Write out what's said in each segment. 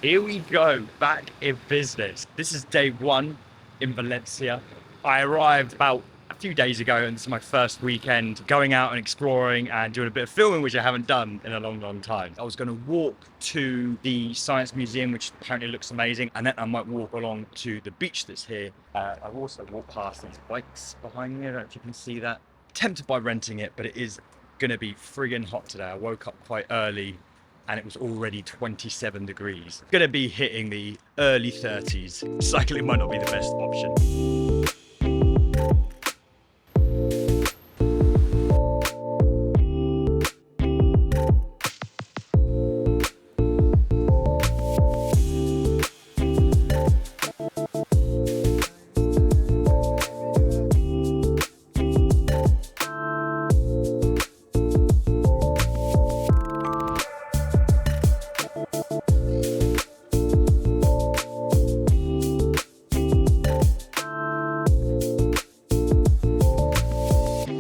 Here we go, back in business. This is day one in Valencia. I arrived about a few days ago, and this is my first weekend going out and exploring and doing a bit of filming, which I haven't done in a long time. I was going to walk to the Science Museum, which apparently looks amazing, and then I might walk along to the beach that's here. I've also walked past these bikes behind me. I don't know if you can see that. Tempted by renting it, but it is going to be friggin' hot today. I woke up quite early and it was already 27 degrees. Gonna be hitting the early 30s. Cycling might not be the best option.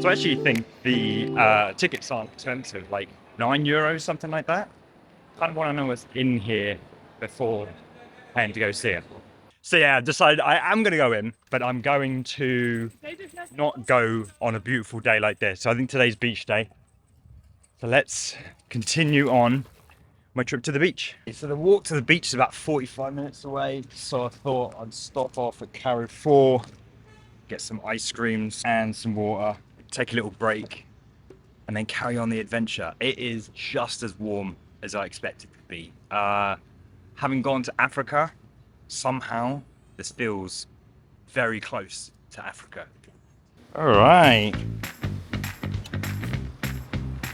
So I actually think the tickets aren't expensive, like €9, something like that. Kind of want to know what's in here before paying to go see it. So yeah, I've decided I am going to go in, but I'm going to not go on a beautiful day like this. So I think today's beach day. So let's continue on my trip to the beach. So the walk to the beach is about 45 minutes away. So I thought I'd stop off at Carrefour, get some ice creams and some water, take a little break, and then carry on the adventure. It is just as warm as I expected it to be. Having gone to Africa, somehow this feels very close to Africa. All right.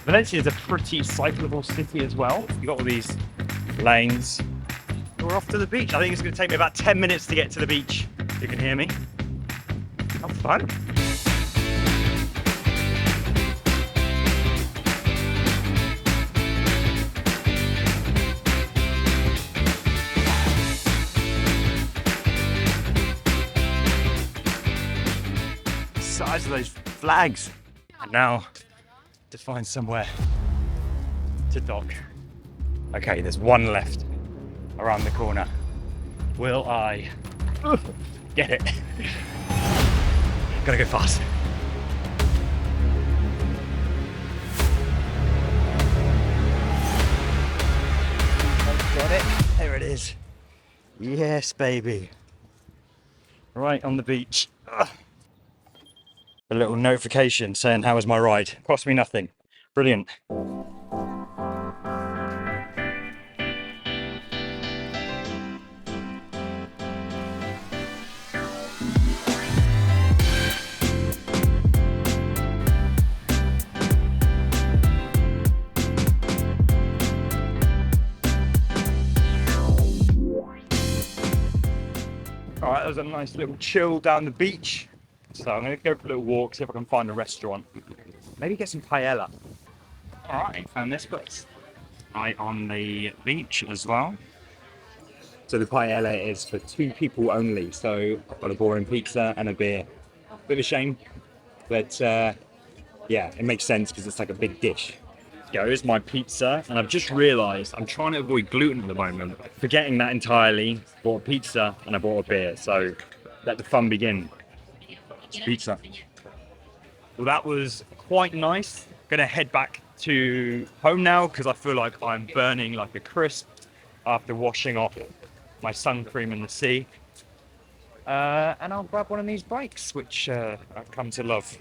Valencia is a pretty cyclable city as well. You've got all these lanes. We're off to the beach. I think it's going to take me about 10 minutes to get to the beach. You can hear me. How fun. Size of those flags. And now to find somewhere to dock. Okay, there's one left around the corner. Will I get it? Gotta go fast. Got it. There it is. Yes, baby. Right on the beach. Ugh. A little notification saying how was my ride. Cost me nothing. Brilliant. All right, that was a nice little chill down the beach. So I'm going to go for a little walk, see if I can find a restaurant. Maybe get some paella. All right, found this place. Right on the beach as well. So the paella is for 2 people only. So I've got a boring pizza and a beer. Bit of a shame, but yeah, it makes sense because it's like a big dish. Here's my pizza, and I've just realised I'm trying to avoid gluten at the moment. Forgetting that entirely, bought a pizza and I bought a beer. So let the fun begin. Pizza. Well, that was quite nice. Gonna head back to home now because I feel like I'm burning like a crisp after washing off my sun cream in the sea. And I'll grab one of these bikes, which I've come to love.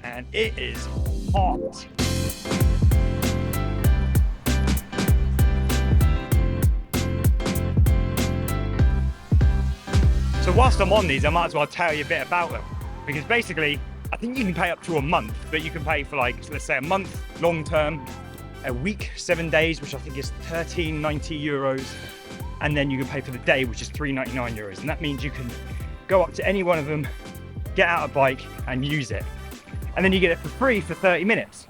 And it is hot. So whilst I'm on these, I might as well tell you a bit about them. Because basically, I think you can pay up to a month, but you can pay for like, let's say a month, long term, a week, 7 days, which I think is €13.90. And then you can pay for the day, which is €3.99. And that means you can go up to any one of them, get out a bike and use it. And then you get it for free for 30 minutes.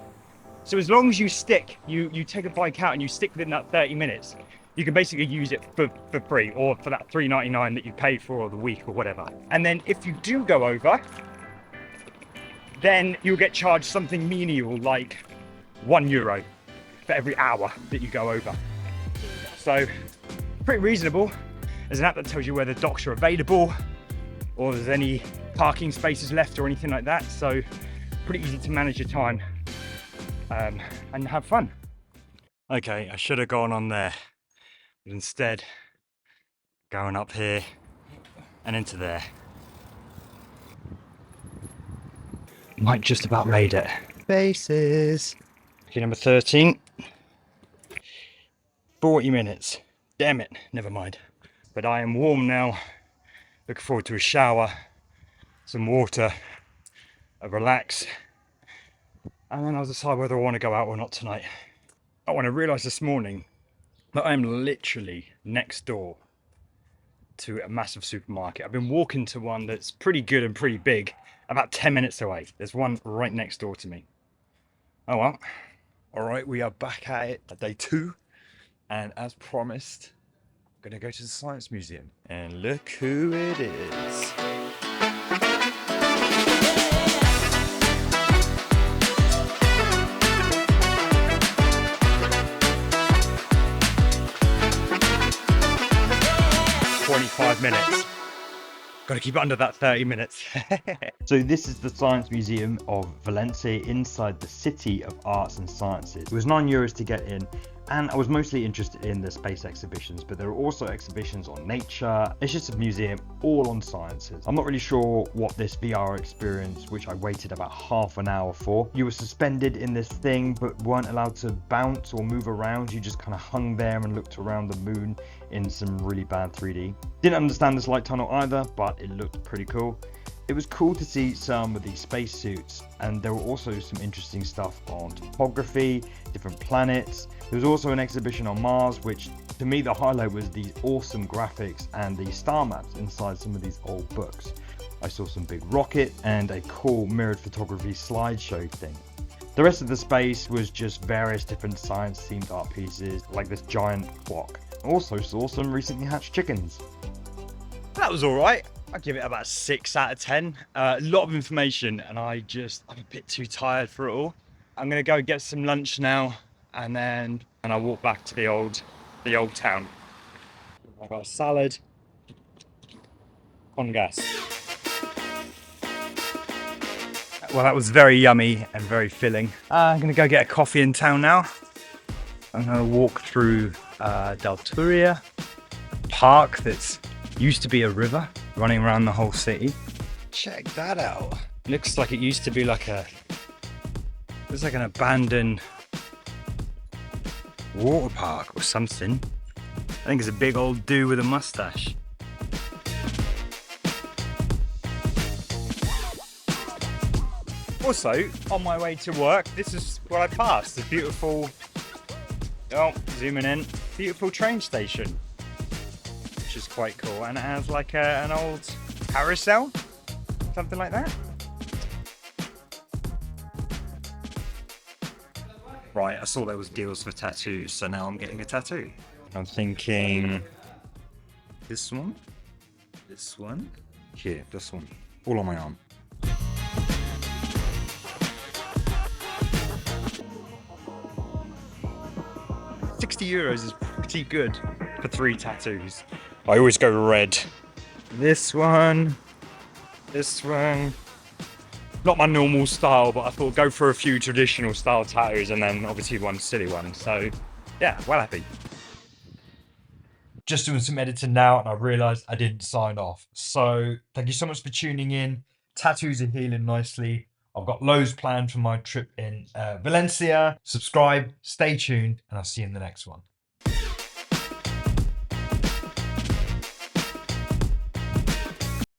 So as long as you stick, you take a bike out and you stick within that 30 minutes, you can basically use it for free, or for that $3.99 that you paid for the week or whatever. And then if you do go over, then you'll get charged something menial like €1 for every hour that you go over. So pretty reasonable. There's an app that tells you whether docks are available or there's any parking spaces left or anything like that. So pretty easy to manage your time and have fun. Okay, I should have gone on there, but instead going up here and into there. Might just about made it. Faces. Okay, number 13. 40 minutes. Damn it, never mind. But I am warm now. Looking forward to a shower, some water, a relax, and then I'll decide whether I want to go out or not tonight. Oh, and I realised this morning that I am literally next door to a massive supermarket. I've been walking to one that's pretty good and pretty big, about 10 minutes away. There's one right next door to me. Oh well. All right, we are back at it at day 2. And as promised, I'm gonna go to the Science Museum. And look who it is. Minutes. Got to keep it under that 30 minutes. So this is the Science Museum of Valencia inside the City of Arts and Sciences. It was €9 to get in, and I was mostly interested in the space exhibitions, but there are also exhibitions on nature. It's just a museum all on sciences. I'm not really sure what this VR experience, which I waited about half an hour for. You were suspended in this thing, but weren't allowed to bounce or move around. You just kind of hung there and looked around the moon in some really bad 3D. Didn't understand this light tunnel either, but it looked pretty cool. It was cool to see some of these spacesuits, and there were also some interesting stuff on topography, different planets. There was also an exhibition on Mars, which to me the highlight was these awesome graphics and the star maps inside some of these old books. I saw some big rocket and a cool mirrored photography slideshow thing. The rest of the space was just various different science-themed art pieces, like this giant clock. Also saw some recently hatched chickens. That was all right. I'd give it about 6 out of 10. A lot of information, and I'm a bit too tired for it all. I'm gonna go get some lunch now, and I'll walk back to the old town. I've got a salad on gas. Well, that was very yummy and very filling. I'm gonna go get a coffee in town now. I'm gonna walk through Del Turia, a park that's used to be a river running around the whole city. Check that out. Looks like it used to be like an abandoned water park or something. I think it's a big old dude with a mustache. Also, on my way to work, this is what I passed. The beautiful, oh, zooming in, beautiful train station. Which is quite cool, and it has like an old carousel, something like that. Right, I saw there was deals for tattoos, so now I'm getting a tattoo. I'm thinking this one, here, this one, all on my arm. €60 is pretty good for 3 tattoos. I always go red. This one. Not my normal style, but I thought go for a few traditional style tattoos and then obviously one silly one. So yeah, well happy. Just doing some editing now, and I realised I didn't sign off. So thank you so much for tuning in. Tattoos are healing nicely. I've got loads planned for my trip in Valencia. Subscribe, stay tuned, and I'll see you in the next one.